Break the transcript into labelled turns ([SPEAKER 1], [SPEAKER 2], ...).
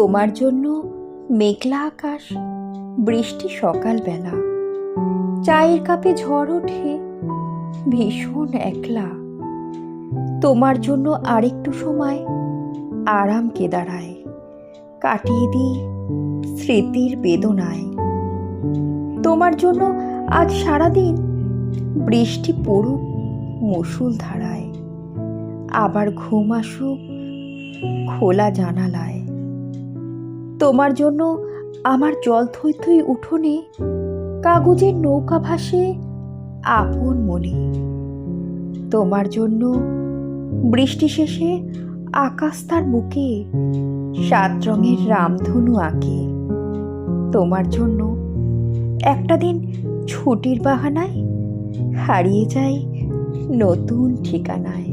[SPEAKER 1] তোমার জন্য মেঘলা আকাশ, বৃষ্টি সকালবেলা, চায়ের কাপে ঝড় ওঠে, ভীষণ একলা। তোমার জন্য আরেকটু সময় আরামকে দাঁড়ায়, কাটিয়ে দিই স্মৃতির বেদনায়। তোমার জন্য আজ সারাদিন বৃষ্টি পড়ুক মুষল ধারায়, আবার ঘুম আসুক খোলা জানালায়। তোমার জন্য আমার জল থই থই উঠোনে কাগজের নৌকা ভাসে আপন মনে। তোমার জন্য বৃষ্টি শেষে আকাশ তার বুকে 7 রঙের রামধনু আঁকে। তোমার জন্য একটা দিন ছুটির বাহানায় হারিয়ে যাই নতুন ঠিকানায়।